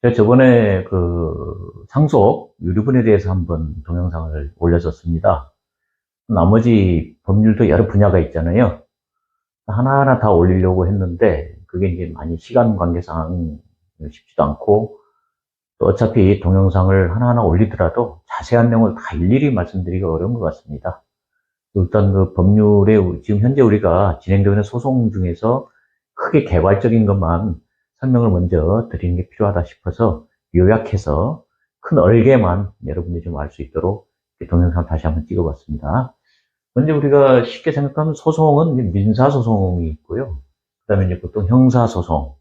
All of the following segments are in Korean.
제가 저번에 상속 유류분에 대해서 한번 동영상을 올렸었습니다. 나머지 법률도 여러 분야가 있잖아요. 하나하나 다 올리려고 했는데, 그게 이제 많이 시간 관계상 쉽지도 않고, 또 어차피 동영상을 하나하나 올리더라도 자세한 내용을 다 일일이 말씀드리기 어려운 것 같습니다. 일단 그 법률에 지금 현재 우리가 진행되고 있는 소송 중에서 크게 개괄적인 것만 설명을 먼저 드리는 게 필요하다 싶어서 요약해서 큰 얼개만 여러분들이 좀 알 수 있도록 동영상 다시 한번 찍어봤습니다. 먼저 우리가 쉽게 생각하면 소송은 민사소송이 있고요. 그 다음에 이제 보통 형사소송,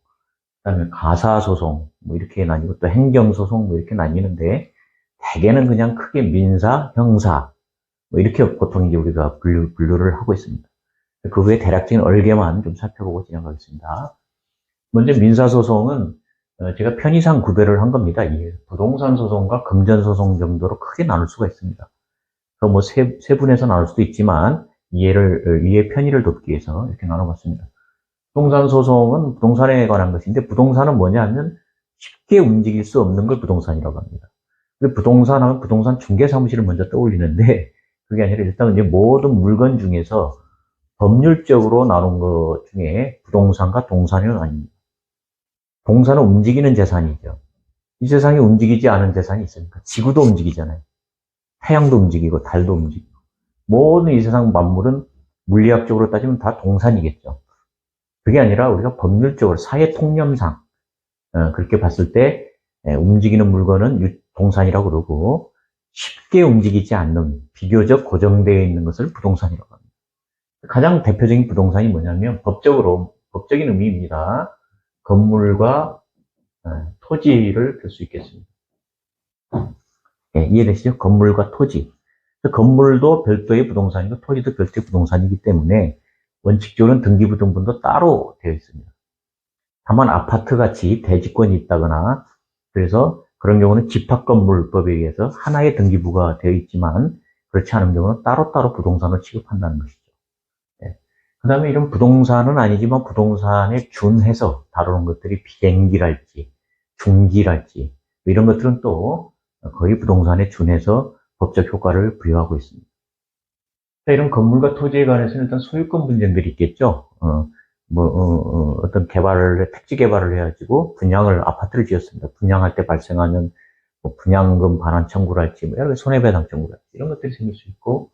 그 다음에 가사소송, 뭐 이렇게 나뉘고 또 행정소송 뭐 이렇게 나뉘는데 대개는 그냥 크게 민사, 형사, 뭐 이렇게 보통 이제 우리가 분류를 하고 있습니다. 그 외에 대략적인 얼개만 좀 살펴보고 진행하겠습니다. 먼저 민사소송은 제가 편의상 구별을 한 겁니다. 이 부동산 소송과 금전 소송 정도로 크게 나눌 수가 있습니다. 뭐 세분해서 나눌 수도 있지만 이해의 편의를 돕기 위해서 이렇게 나눠봤습니다. 부동산 소송은 부동산에 관한 것인데 부동산은 뭐냐면 쉽게 움직일 수 없는 걸 부동산이라고 합니다. 부동산 하면 부동산 중개사무실을 먼저 떠올리는데 그게 아니라 일단 이제 모든 물건 중에서 법률적으로 나눈 것 중에 부동산과 동산은 아닙니다. 동산은 움직이는 재산이죠. 이 세상에 움직이지 않은 재산이 있습니까? 지구도 움직이잖아요. 태양도 움직이고 달도 움직이고 모든 이 세상 만물은 물리학적으로 따지면 다 동산이겠죠. 그게 아니라 우리가 법률적으로 사회 통념상 그렇게 봤을 때 움직이는 물건은 동산이라고 그러고 쉽게 움직이지 않는 비교적 고정되어 있는 것을 부동산이라고 합니다. 가장 대표적인 부동산이 뭐냐면 법적인 의미입니다. 건물과 토지를 들 수 있겠습니다. 이해되시죠? 건물과 토지. 건물도 별도의 부동산이고 토지도 별도의 부동산이기 때문에 원칙적으로는 등기부등본도 따로 되어 있습니다. 다만 아파트같이 대지권이 있다거나 그래서 그런 경우는 집합건물법에 의해서 하나의 등기부가 되어 있지만 그렇지 않은 경우는 따로따로 부동산을 취급한다는 것이죠. 그 다음에 이런 부동산은 아니지만 부동산에 준해서 다루는 것들이 비행기랄지 중기랄지 이런 것들은 또 거의 부동산에 준해서 법적 효과를 부여하고 있습니다. 이런 건물과 토지에 관해서는 일단 소유권 분쟁들이 있겠죠. 어떤 택지 개발을 해가지고 분양을 아파트를 지었습니다. 분양할 때 발생하는 뭐 분양금 반환 청구랄지 뭐 여러 가지 손해배상 청구랄지 이런 것들이 생길 수 있고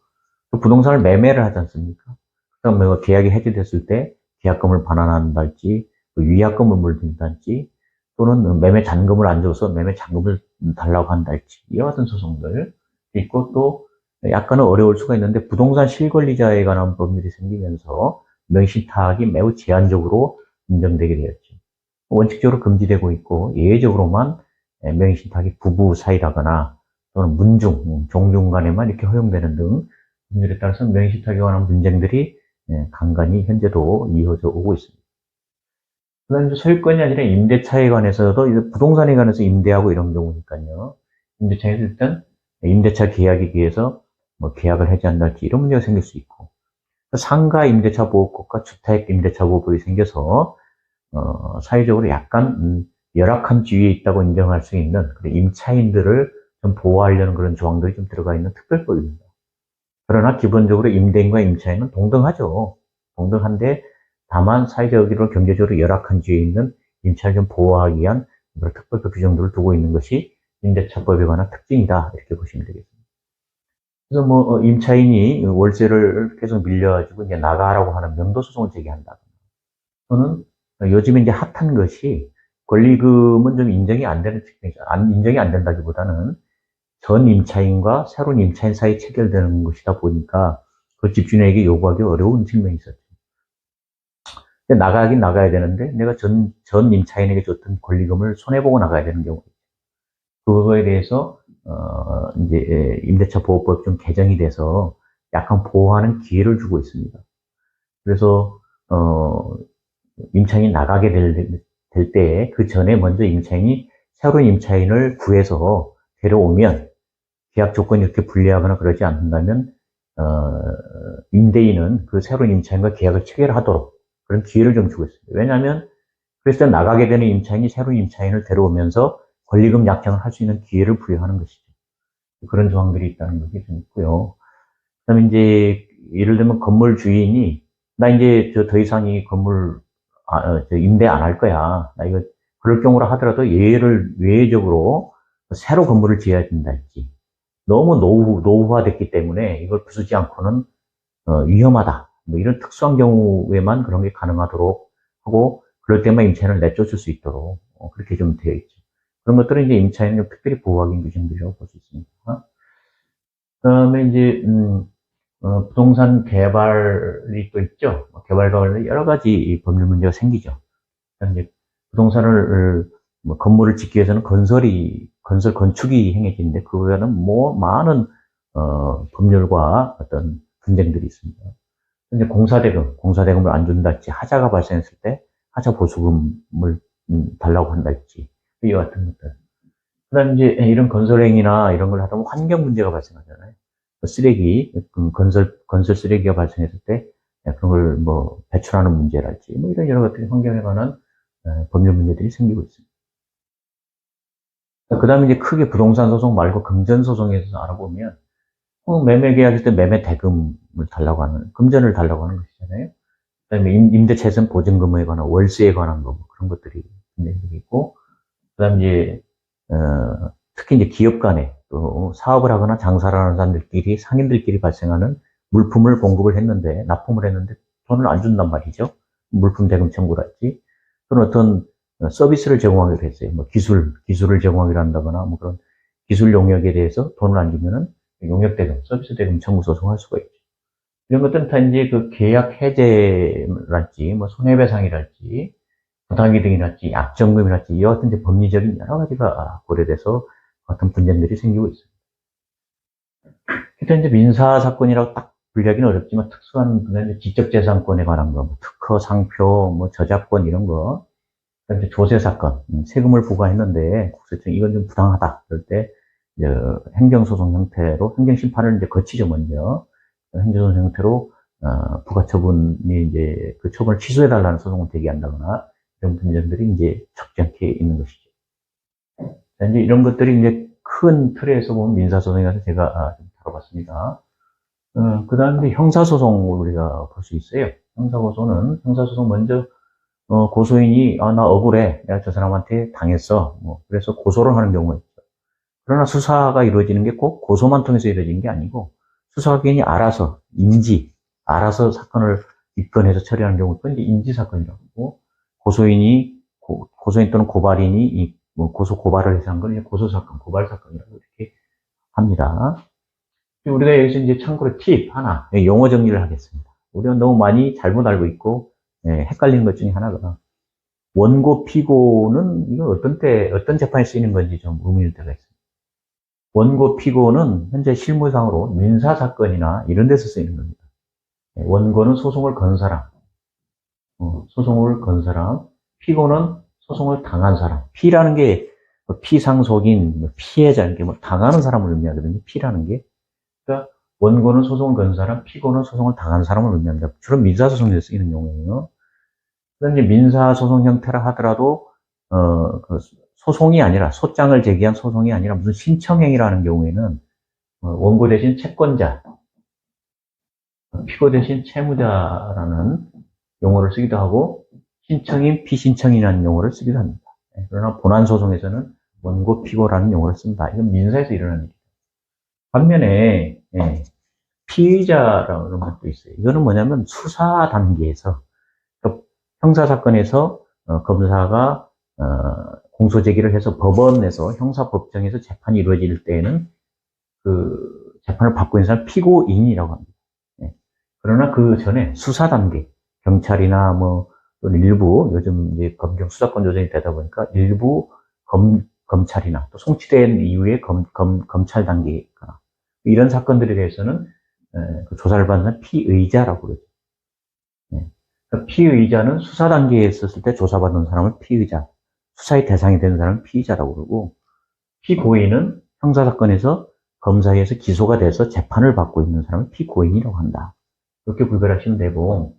또 부동산을 매매를 하지 않습니까? 그다음에 뭐 계약이 해지됐을 때 계약금을 반환한달지 위약금을 물든다든지 또는 매매 잔금을 안 줘서 매매 잔금을 달라고 한달지 이와 같은 소송들 있고 또 약간은 어려울 수가 있는데 부동산 실권리자에 관한 법률이 생기면서 명의신탁이 매우 제한적으로 인정되게 되었죠. 원칙적으로 금지되고 있고 예외적으로만 명의신탁이 부부 사이라거나 또는 문중, 종중 간에만 이렇게 허용되는 등 법률에 따라서 명의신탁에 관한 분쟁들이 간간히 현재도 이어져 오고 있습니다. 그다음에 소유권이 아니라 임대차에 관해서도 부동산에 관해서 임대하고 이런 경우니까요. 임대차에서 일단 임대차 계약에 의해서 뭐 계약을 해지한달지 이런 문제가 생길 수 있고 상가 임대차 보호법과 주택 임대차 보호법이 생겨서 사회적으로 약간 열악한 지위에 있다고 인정할 수 있는 임차인들을 좀 보호하려는 그런 조항들이 좀 들어가 있는 특별법입니다. 그러나 기본적으로 임대인과 임차인은 동등하죠. 동등한데 다만 사회적으로 경제적으로 열악한 지위에 있는 임차인을 좀 보호하기 위한 특별법 규정들을 두고 있는 것이 임대차법에 관한 특징이다 이렇게 보시면 되겠습니다. 그래서 뭐 임차인이 월세를 계속 밀려가지고 이제 나가라고 하는 명도소송을 제기한다. 또는 요즘에 이제 핫한 것이 권리금은 좀 인정이 안 되는 측면이죠. 인정이 안 된다기보다는 전 임차인과 새로운 임차인 사이에 체결되는 것이다 보니까 그 집주인에게 요구하기 어려운 측면이 있었죠. 나가긴 나가야 되는데 내가 전 임차인에게 줬던 권리금을 손해보고 나가야 되는 경우. 그거에 대해서 이제 임대차 보호법 좀 개정이 돼서 약간 보호하는 기회를 주고 있습니다. 그래서 임차인이 나가게 될 때 그 전에 먼저 임차인이 새로운 임차인을 구해서 데려오면 계약 조건이 이렇게 불리하거나 그러지 않는다면 임대인은 그 새로운 임차인과 계약을 체결하도록 그런 기회를 좀 주고 있습니다. 왜냐하면 그래서 나가게 되는 임차인이 새로운 임차인을 데려오면서 권리금 약정을 할 수 있는 기회를 부여하는 것이죠. 그런 조항들이 있다는 것이 좀 있고요. 그다음에 이제 예를 들면 건물 주인이 나 이제 더 이상 이 건물 임대 안 할 거야. 나 이거 그럴 경우라 하더라도 외적으로 새로 건물을 지어야 된다 했지. 너무 노후화됐기 때문에 이걸 부수지 않고는 위험하다. 뭐 이런 특수한 경우에만 그런 게 가능하도록 하고 그럴 때만 임차인을 내쫓을 수 있도록 그렇게 좀 되어 있죠. 그런 것들은 이제 임차인을 특별히 보호하기 위한 규정들이라고 볼 수 있습니다. 그다음에 이제 부동산 개발이 또 있죠. 개발과 관련 여러 가지 법률 문제가 생기죠. 이제 부동산을 건물을 짓기 위해서는 건축이 행해지는데 그거에는 많은 법률과 어떤 분쟁들이 있습니다. 이제 공사대금을 안 준다든지 하자가 발생했을 때 하자 보수금을 달라고 한다든지 이와 같은 것들. 그다음 이제 이런 건설행위나 이런 걸 하다 보면 환경 문제가 발생하잖아요. 쓰레기, 건설 쓰레기가 발생했을 때 그런 걸 배출하는 문제랄지 이런 여러 가지 환경에 관한 법률 문제들이 생기고 있습니다. 그 다음에 이제 크게 부동산 소송 말고 금전 소송에 대해서 알아보면 매매 계약할 때 매매 대금을 달라고 하는, 금전을 달라고 하는 것이잖아요. 그 다음에 임대차에서는 보증금에 관한, 월세에 관한 거, 그런 것들이 굉장히 있고, 그 다음에 이제, 특히 이제 기업 간에 또 사업을 하거나 장사를 하는 사람들끼리, 상인들끼리 발생하는 물품을 공급을 했는데, 납품을 했는데 돈을 안 준단 말이죠. 물품 대금 청구랄지, 또는 어떤 서비스를 제공하기로 했어요. 기술을 제공하기로 한다거나, 그런 기술 용역에 대해서 돈을 안 주면은 용역대금, 서비스 대금 청구 소송할 수가 있죠. 이런 것들은 다 이제 그 계약 해제랄지, 손해배상이랄지, 부당이득이랄지, 약정금이랄지, 이와 같은 이제 법리적인 여러 가지가 고려돼서 같은 분쟁들이 생기고 있습니다. 일단 이제 민사사건이라고 딱 분류하기는 어렵지만 특수한 분야는 지적재산권에 관한 거, 특허, 상표, 저작권 이런 거, 그다음에 조세사건, 세금을 부과했는데 국세청이 이건 좀 부당하다. 그럴 때 행정소송 형태로 행정심판을 이제 거치죠 먼저 행정소송 형태로 부가처분이 이제 그 처분을 취소해달라는 소송을 제기한다거나 이런 분쟁들이 이제 적잖게 있는 것이죠. 이제 이런 것들이 이제 큰 틀에서 보면 민사소송에 가서 제가 좀 다뤄봤습니다. 그 다음에 형사소송을 우리가 볼 수 있어요. 형사소송 먼저 고소인이 나 억울해, 내가 저 사람한테 당했어, 그래서 고소를 하는 경우가 있죠. 그러나 수사가 이루어지는 게 꼭 고소만 통해서 이루어지는 게 아니고 수사기관이 알아서 사건을 입건해서 처리하는 경우도 이제 인지사건이라고 하고 고소인 또는 고발인이 고발을 해서 한 건 고소사건, 고발사건이라고 이렇게 합니다. 우리가 여기서 이제 참고로 팁 하나, 용어 정리를 하겠습니다. 우리가 너무 많이 잘못 알고 있고 헷갈리는 것 중에 하나가 원고 피고는 이건 어떤 재판에 쓰이는 건지 좀 의문일 때가 있습니다. 원고 피고는 현재 실무상으로 민사사건이나 이런 데서 쓰이는 겁니다. 원고는 소송을 건 사람, 피고는 소송을 당한 사람. 피라는 게 피상속인, 피해자, 이렇게 당하는 사람을 의미하거든요. 피라는 게. 그러니까 원고는 소송을 건 사람, 피고는 소송을 당한 사람을 의미합니다. 주로 민사소송에서 쓰이는 용어예요. 그런데 민사소송 형태라 하더라도 그 소송이 아니라 소장을 제기한 소송이 아니라 무슨 신청행위라는 경우에는 원고 대신 채권자, 피고 대신 채무자라는 용어를 쓰기도 하고 신청인, 피신청인이라는 용어를 쓰기도 합니다. 그러나 본안소송에서는 원고, 피고라는 용어를 쓴다. 이건 민사에서 일어나는 일이다. 반면에 피의자라는 것도 있어요. 이거는 뭐냐면 수사 단계에서 형사사건에서 검사가 공소 제기를 해서 법원에서 형사법정에서 재판이 이루어질 때에는 그 재판을 받고 있는 사람 피고인이라고 합니다. 그러나 그 전에 수사 단계, 경찰이나 또는 일부 요즘 이제 검경 수사권 조정이 되다 보니까 일부 검찰이나 또 송치된 이후에 검찰 단계거나 이런 사건들에 대해서는 그 조사를 받는 피의자라고 그러죠. 그러니까 피의자는 수사 단계에 있었을 때 조사받는 사람을 피의자, 수사의 대상이 되는 사람을 피의자라고 그러고, 피고인은 형사사건에서 검사에서 기소가 돼서 재판을 받고 있는 사람을 피고인이라고 한다. 이렇게 구별하시면 되고,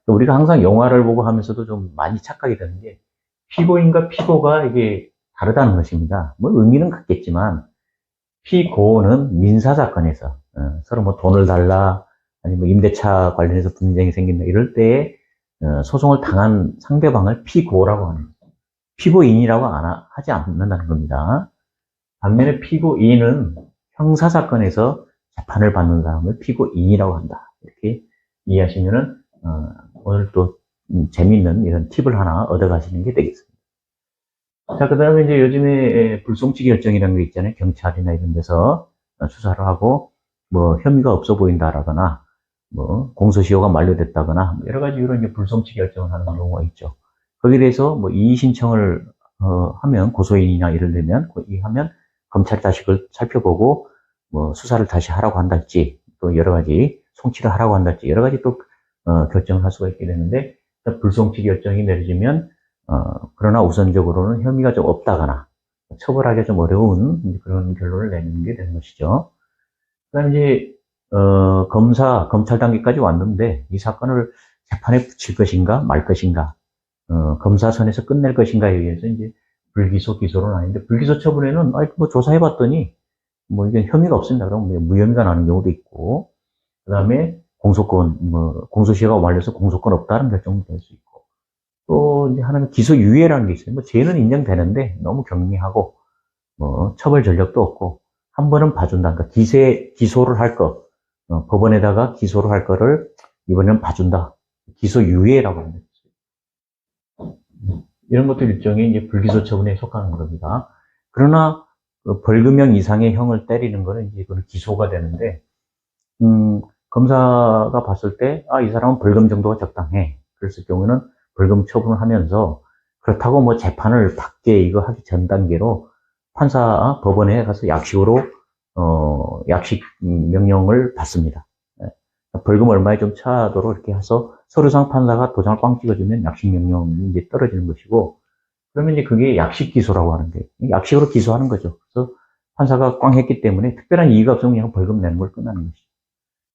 우리가 항상 영화를 보고 하면서도 좀 많이 착각이 되는 게, 피고인과 피고가 이게 다르다는 것입니다. 뭐 의미는 같겠지만 피고는 민사사건에서 서로 뭐 돈을 달라 아니면 뭐 임대차 관련해서 분쟁이 생긴다 이럴 때에 소송을 당한 상대방을 피고라고 하는 거죠. 피고인이라고 하지 않는다는 겁니다. 반면에 피고인은 형사사건에서 재판을 받는 사람을 피고인이라고 한다. 이렇게 이해하시면은 오늘 또 재미있는 이런 팁을 하나 얻어가시는 게 되겠습니다. 자, 그 다음에 이제 요즘에 불송치 결정이라는 게 있잖아요. 경찰이나 이런 데서 수사를 하고 뭐 혐의가 없어 보인다라거나 뭐 공소시효가 만료됐다거나 여러 가지 이런 이제 불송치 결정을 하는 경우가 있죠. 거기에 대해서 뭐 이의 신청을 하면 고소인이나 이를 내면 이하면 검찰이 다시 그걸 살펴보고 뭐 수사를 다시 하라고 한달지 또 여러 가지 송치를 하라고 한달지 여러 가지 또 결정을 할 수가 있게 되는데 불송치 결정이 내려지면 그러나 우선적으로는 혐의가 좀 없다거나 처벌하기 좀 어려운 그런 결론을 내는 게 되는 것이죠. 그다음 이제 검찰 단계까지 왔는데 이 사건을 재판에 붙일 것인가 말 것인가 검사 선에서 끝낼 것인가에 의해서 이제 불기소 기소로 나뉘는데 불기소 처분에는 뭐 조사해봤더니 뭐 이게 혐의가 없습니다. 그럼 무혐의가 나는 경우도 있고 그다음에 공소권 뭐 공소시효가 완료해서 공소권 없다는 결정도 될 수 있고 또 이제 하나는 기소유예라는 게 있어요. 뭐 죄는 인정되는데 너무 경미하고 뭐 처벌 전력도 없고 한 번은 봐준다. 그러니까 기소를 할 거 법원에다가 기소를 할 거를 이번에는 봐준다. 기소유예라고 합니다. 이런 것도 일종의 이제 불기소 처분에 속하는 겁니다. 그러나 벌금형 이상의 형을 때리는 거는 이제 그건 기소가 되는데 검사가 봤을 때 이 사람은 벌금 정도가 적당해. 그랬을 경우는 벌금 처분을 하면서 그렇다고 뭐 재판을 받게 이거 하기 전 단계로 법원에 가서 약식으로 약식 명령을 받습니다. 벌금 얼마에 좀 차도록 이렇게 해서 서류상 판사가 도장을 꽝 찍어주면 약식 명령이 이제 떨어지는 것이고 그러면 이제 그게 약식 기소라고 하는 게 약식으로 기소하는 거죠. 그래서 판사가 꽝 했기 때문에 특별한 이의가 없으면 그냥 벌금 내는 걸 끝나는 것이죠.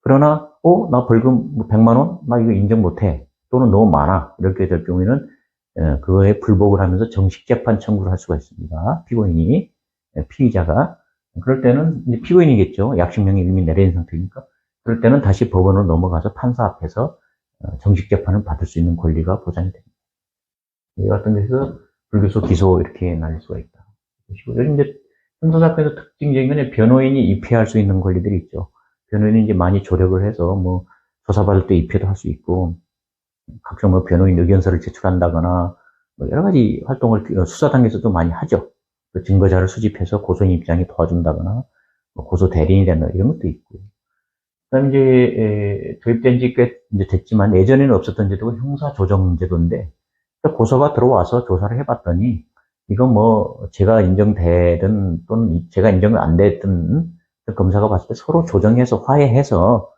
그러나 나 벌금 100만 원? 나 이거 인정 못해. 또는 너무 많아. 이렇게 될 경우에는 그거에 불복을 하면서 정식 재판 청구를 할 수가 있습니다. 피고인이 피의자가 그럴 때는 이제 피고인이겠죠. 약식명이 이미 내린 상태니까 그럴 때는 다시 법원으로 넘어가서 판사 앞에서 정식 재판을 받을 수 있는 권리가 보장이 됩니다. 이 같은 데서 불기소, 기소 이렇게 나뉠 수가 있다. 요즘 이제 형사사건에서 특징적인 건 변호인이 입회할 수 있는 권리들이 있죠. 변호인이 이제 많이 조력을 해서 뭐 조사받을 때 입회도 할 수 있고 각종 뭐 변호인 의견서를 제출한다거나 뭐 여러 가지 활동을 수사 단계에서도 많이 하죠. 또 증거자를 수집해서 고소인 입장에 도와준다거나 뭐 고소 대리인이 된다 이런 것도 있고요. 그다음 이제 도입된 지 꽤 이제 됐지만 예전에는 없었던 제도가 형사조정제도인데 고소가 들어와서 조사를 해봤더니 이건 뭐 제가 인정되든 또는 제가 인정 안 되든 검사가 봤을 때 서로 조정해서 화해해서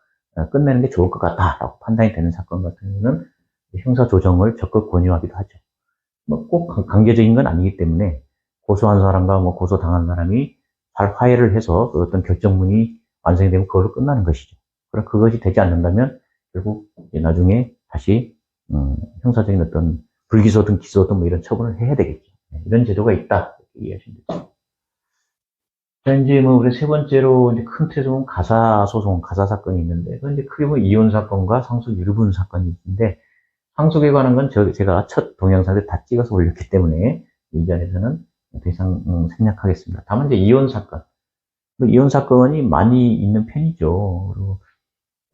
끝내는 게 좋을 것 같다라고 판단이 되는 사건 같은 경우는 형사조정을 적극 권유하기도 하죠. 뭐 꼭 강제적인 건 아니기 때문에 고소한 사람과 뭐 고소당한 사람이 잘 화해를 해서 어떤 결정문이 완성이 되면 그걸로 끝나는 것이죠. 그럼 그것이 되지 않는다면 결국 나중에 다시 형사적인 어떤 불기소든 기소든 뭐 이런 처분을 해야 되겠죠. 이런 제도가 있다 이렇게 이해하시면 되죠. 자, 이제 뭐 우리 세 번째로 이제 큰 틀에서 가사소송, 가사사건이 있는데 그건 이제 크게 보면 이혼사건과 상속 유류분 사건이 있는데 상속에 관한 건 제가 첫 동영상을 다 찍어서 올렸기 때문에 이 자리에서는 더 이상 생략하겠습니다. 다만 이제 이혼 사건, 이혼 사건이 많이 있는 편이죠. 그리고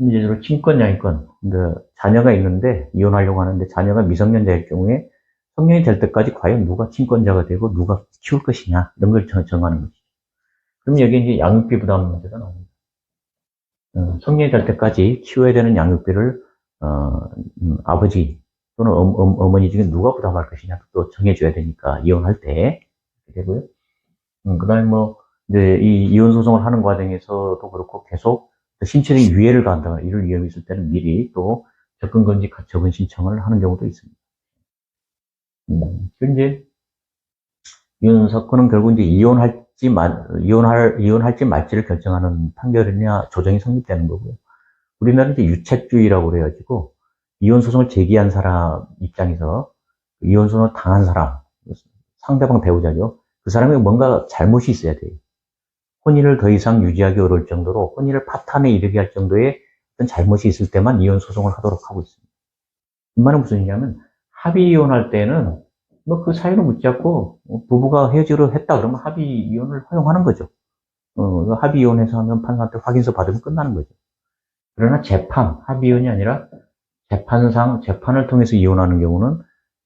이제 친권 양육권, 그러니까 자녀가 있는데 이혼하려고 하는데 자녀가 미성년자일 경우에 성년이 될 때까지 과연 누가 친권자가 되고 누가 키울 것이냐 이런 걸 정하는 것이죠. 그럼 여기 이제 양육비 부담 문제가 나옵니다. 성년이 될 때까지 키워야 되는 양육비를 아버지 또는 어머니 중에 누가 부담할 것이냐 또 정해줘야 되니까 이혼할 때 되고요. 그다음에 뭐 이제 이 이혼 소송을 하는 과정에서도 그렇고 계속 신체적인 유해를 가한다거나 이럴 위험이 있을 때는 미리 또 접근 금지 처분 신청을 하는 경우도 있습니다. 이제 이혼 사건은 결국 이제 이혼할지 말지를 결정하는 판결이냐 조정이 성립되는 거고요. 우리나라는 이제 유책주의라고 그래가지고 이혼 소송을 제기한 사람 입장에서 이혼 소송을 당한 사람 상대방 배우자죠. 그 사람이 뭔가 잘못이 있어야 돼요. 혼인을 더 이상 유지하기 어려울 정도로 혼인을 파탄에 이르게 할 정도의 어떤 잘못이 있을 때만 이혼 소송을 하도록 하고 있습니다. 이 말은 무슨 얘기냐면 합의 이혼할 때는 뭐 그 사유를 묻지 않고 부부가 헤어지기로 했다 그러면 합의 이혼을 허용하는 거죠. 합의 이혼해서 하면 판사한테 확인서 받으면 끝나는 거죠. 그러나 합의 이혼이 아니라 재판을 통해서 이혼하는 경우는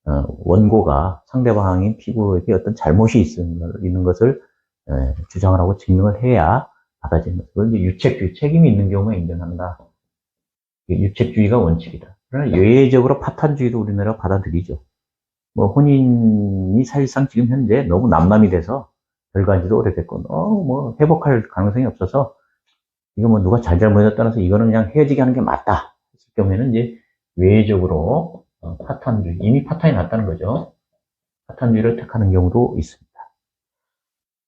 원고가 상대방인 피고에게 어떤 잘못이 있는 것을 주장을 하고 증명을 해야 받아지는 거죠. 그걸 이제 유책주의, 책임이 있는 경우에 인정한다. 유책주의가 원칙이다. 그러나 예외적으로 파탄주의도 우리나라가 받아들이죠. 뭐 혼인이 사실상 지금 현재 너무 남남이 돼서 별거한 지도 오래됐고 뭐 회복할 가능성이 없어서 이거 뭐 누가 잘못에 따라서 이거는 그냥 헤어지게 하는 게 맞다 했을 경우에는 이제 외적으로 파탄주의, 이미 파탄이 났다는 거죠. 파탄주의를 택하는 경우도 있습니다.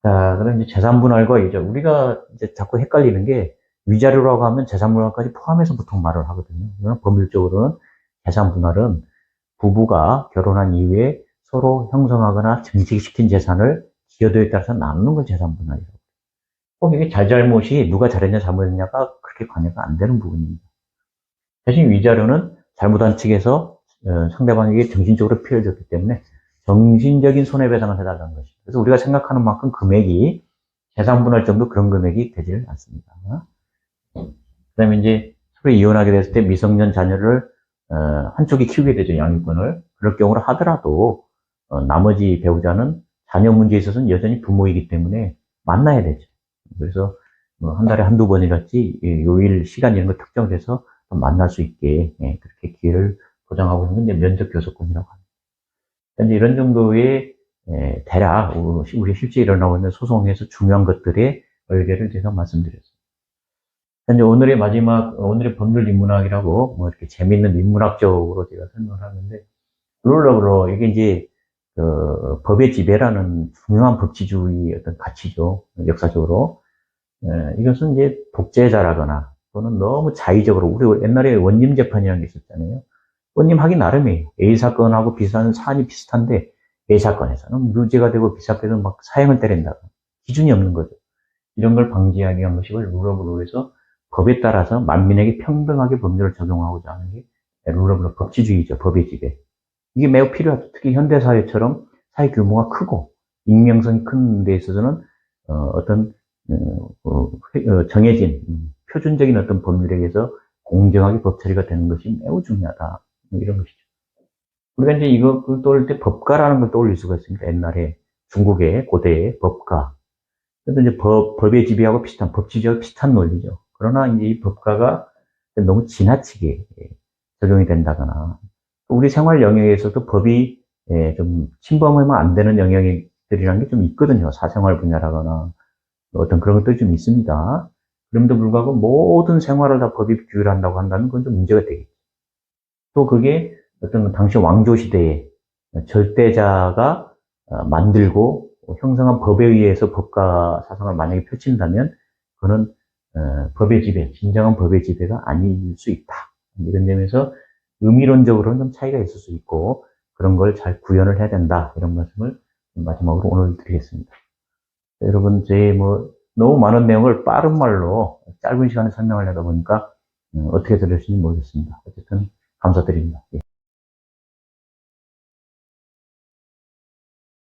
자, 그럼 이제 재산분할과 이제 우리가 이제 자꾸 헷갈리는 게 위자료라고 하면 재산분할까지 포함해서 보통 말을 하거든요. 그러나 법률적으로는 재산분할은 부부가 결혼한 이후에 서로 형성하거나 증식시킨 재산을 기여도에 따라서 나누는 건 재산분할이라고. 꼭 이게 잘잘못이 누가 잘했냐 잘못했냐가 그렇게 관여가 안 되는 부분입니다. 대신 위자료는 잘못한 측에서 상대방에게 정신적으로 피해를 줬기 때문에 정신적인 손해배상을 해달라는 것이죠. 그래서 우리가 생각하는 만큼 금액이 재산분할 정도 그런 금액이 되지를 않습니다. 그 다음에 이제 서로 이혼하게 됐을 때 미성년 자녀를 한쪽이 키우게 되죠, 양육권을. 그럴 경우를 하더라도 나머지 배우자는 자녀 문제에 있어서는 여전히 부모이기 때문에 만나야 되죠. 그래서 뭐 한 달에 한두 번이랄지 요일 시간 이런 거 특정돼서 만날 수 있게 그렇게 기회를 보장하고 있는 게 면접 교섭권이라고 합니다. 이제 이런 정도의 대략 우리 실제 일어나고 있는 소송에서 중요한 것들의 얼개를 제가 말씀드렸습니다. 이제 오늘의 마지막 오늘의 법률 인문학이라고 뭐 이렇게 재밌는 인문학적으로 제가 설명을 하는데 룰러로 이게 이제 법의 지배라는 중요한 법치주의 어떤 가치죠. 역사적으로 이것은 이제 독재자라거나 또는 너무 자의적으로 우리 옛날에 원님 재판이라는 게 있었잖아요. 원님 하기 나름이에요. A 사건하고 비슷한 사안이 비슷한데 A 사건에서는 무죄가 되고 B 사건에서는 막 사형을 때린다. 기준이 없는 거죠. 이런 걸 방지하기 위한 것이 룰 오브 로에서 법에 따라서 만민에게 평등하게 법률을 적용하고자 하는 게 룰 오브 로 법치주의죠. 법의 지배. 이게 매우 필요하죠. 특히 현대사회처럼 사회 규모가 크고 익명성이 큰 데 있어서는 어떤 정해진 표준적인 어떤 법률에 의해서 공정하게 법 처리가 되는 것이 매우 중요하다. 이런 것이죠. 우리가 이제 이거 떠올릴 때 법가라는 걸 떠올릴 수가 있습니다. 옛날에 중국의 고대의 법가. 그래서 이제 법의 지배하고 비슷한, 법치주의하고 비슷한 논리죠. 그러나 이제 이 법가가 너무 지나치게 적용이 된다거나, 우리 생활 영역에서도 법이 좀 침범하면 안 되는 영역들이라는 게 좀 있거든요. 사생활 분야라거나 어떤 그런 것들이 좀 있습니다. 그럼에도 불구하고 모든 생활을 다 법이 규율한다고 한다면 그건 좀 문제가 되겠죠. 또 그게 어떤 당시 왕조 시대에 절대자가 만들고 형성한 법에 의해서 법과 사상을 만약에 펼친다면 그거는 법의 지배, 진정한 법의 지배가 아닐 수 있다. 이런 점에서 의미론적으로는 좀 차이가 있을 수 있고 그런 걸 잘 구현을 해야 된다. 이런 말씀을 마지막으로 오늘 드리겠습니다. 여러분, 제 너무 많은 내용을 빠른 말로 짧은 시간에 설명을 하다 보니까 어떻게 들으실지 모르겠습니다. 어쨌든 감사드립니다. 예.